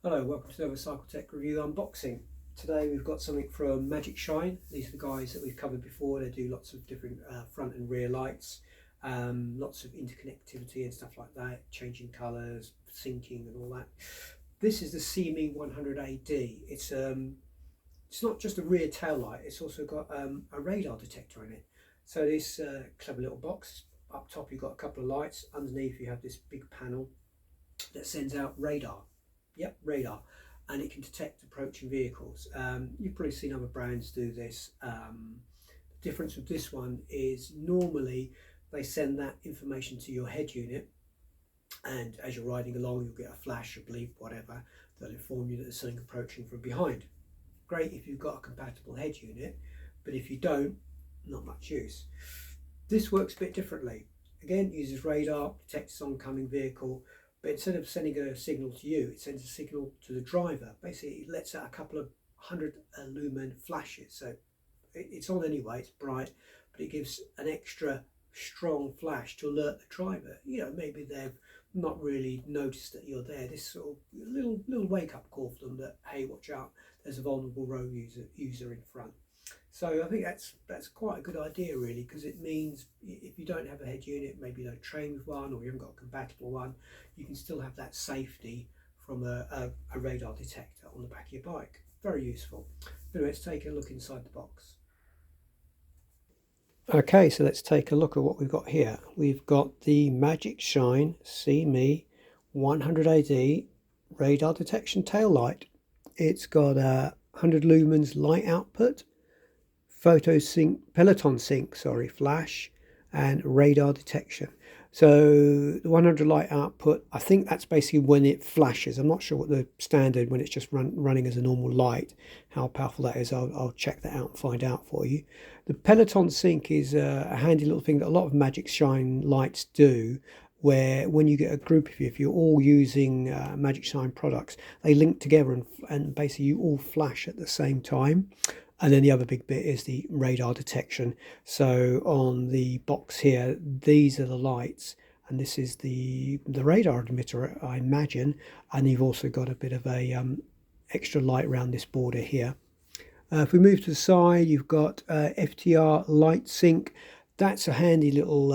Hello, welcome to another CycleTechReview unboxing. Today we've got something from Magicshine. These are the guys that we've covered before. They do lots of different front and rear lights, lots of interconnectivity and stuff like that, changing colours, syncing and all that. This is the SEEMEE 100AD. It's not just a rear tail light, it's also got a radar detector in it. So this clever little box. Up top you've got a couple of lights, underneath you have this big panel that sends out radar. Yep, radar, and it can detect approaching vehicles. You've probably seen other brands do this. The difference with this one is normally they send that information to your head unit, and as you're riding along you'll get a flash, a bleep, whatever, that'll inform you that there's something approaching from behind. Great if you've got a compatible head unit, but if you don't, not much use. This works a bit differently. Again, uses radar, detects oncoming vehicle, but instead of sending a signal to you, it sends a signal to the driver. Basically, it lets out a couple of 100 lumen flashes. So it's on anyway, it's bright, but it gives an extra strong flash to alert the driver. You know, maybe they've not really noticed that you're there. This sort of little wake-up call for them that, hey, watch out, there's a vulnerable road user in front. So I think that's quite a good idea really, because it means if you don't have a head unit, maybe you don't train with one or you haven't got a compatible one, you can still have that safety from a radar detector on the back of your bike. Very useful. Anyway, let's take a look inside the box. Okay, so let's take a look at what we've got here. We've got the Magicshine SEEMEE 100AD radar detection tail light. It's got a 100 lumens light output, peloton sync flash, and radar detection. So the 100 light output, I think that's basically when it flashes. I'm not sure what the standard, when it's just running as a normal light, how powerful that is. I'll check that out and find out for you. The peloton sync is a handy little thing that a lot of Magicshine lights do, where when you get a group of you, if you're all using Magicshine products, they link together and basically you all flash at the same time. And then the other big bit is the radar detection. So on the box here, these are the lights, and this is the radar emitter, I imagine. And you've also got a bit of a extra light around this border here. If we move to the side, you've got FTR light sync. That's a handy little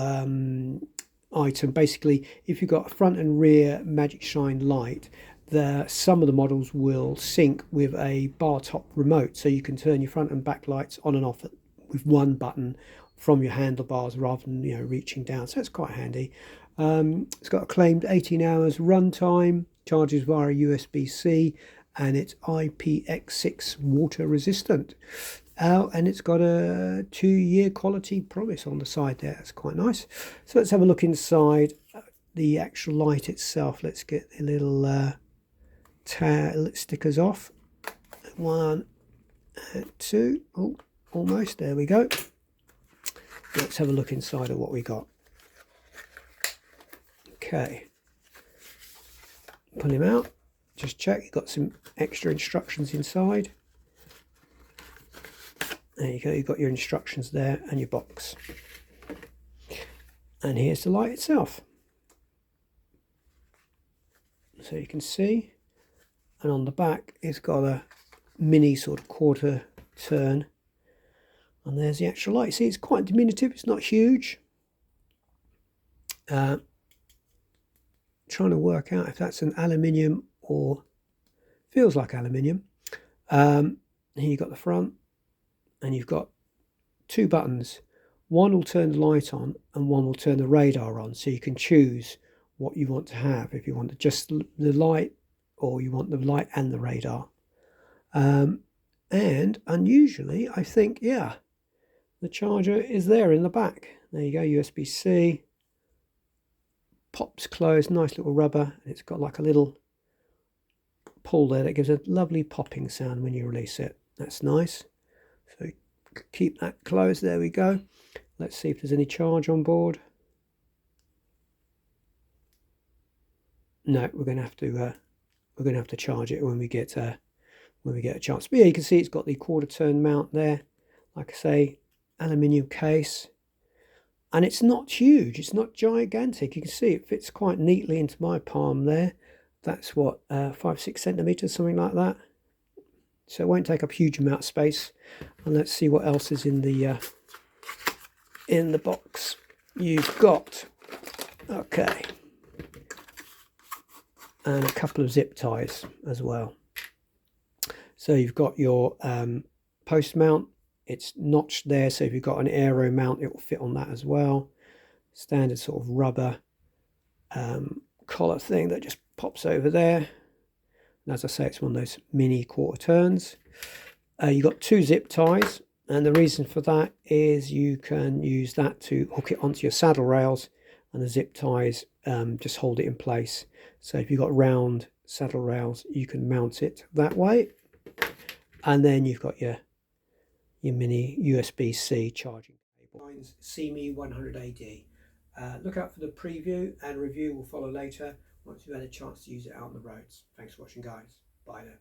item. Basically, if you've got a front and rear Magicshine light, some of the models will sync with a bar top remote, so you can turn your front and back lights on and off with one button from your handlebars rather than reaching down. So it's quite handy. It's got a claimed 18 hours runtime, charges via USB-C, and it's IPX6 water resistant. And it's got a 2-year quality promise on the side there. That's quite nice. So let's have a look inside the actual light itself. Let's get the little stickers off. 1 and 2. Oh, almost. There we go. Let's have a look inside of what we got. Okay. Pull him out. Just check. You've got some extra instructions inside. There you go. You've got your instructions there and your box. And here's the light itself. So you can see. And on the back, it's got a mini sort of quarter turn. And there's the actual light. See, it's quite diminutive. It's not huge. Trying to work out if that's an aluminium or feels like aluminium. Here you've got the front, and you've got 2 buttons. One will turn the light on, and one will turn the radar on. So you can choose what you want to have. If you want just the light, or you want the light and the radar. And unusually, I think, yeah, the charger is there in the back. There you go, USB-C. Pops closed, nice little rubber. And it's got like a little pull there that gives a lovely popping sound when you release it. That's nice. So keep that closed. There we go. Let's see if there's any charge on board. No, we're going to have to charge it when we get a chance. But yeah, you can see it's got the quarter turn mount there. Like I say, aluminium case, and it's not huge. It's not gigantic. You can see it fits quite neatly into my palm there. That's what, 5-6 centimeters, something like that. So it won't take up a huge amount of space. And let's see what else is in the box. You've got, okay, and a couple of zip ties as well. So you've got your post mount. It's notched there, so if you've got an aero mount, it will fit on that as well. Standard sort of rubber collar thing that just pops over there. And as I say, it's one of those mini quarter turns. You've got 2 zip ties, and the reason for that is you can use that to hook it onto your saddle rails, and the zip ties just hold it in place. So if you've got round saddle rails, you can mount it that way. And then you've got your mini USB-C charging cable. SEEMEE 100AD. Look out for the preview, and review will follow later once you've had a chance to use it out on the roads. Thanks for watching, guys. Bye now.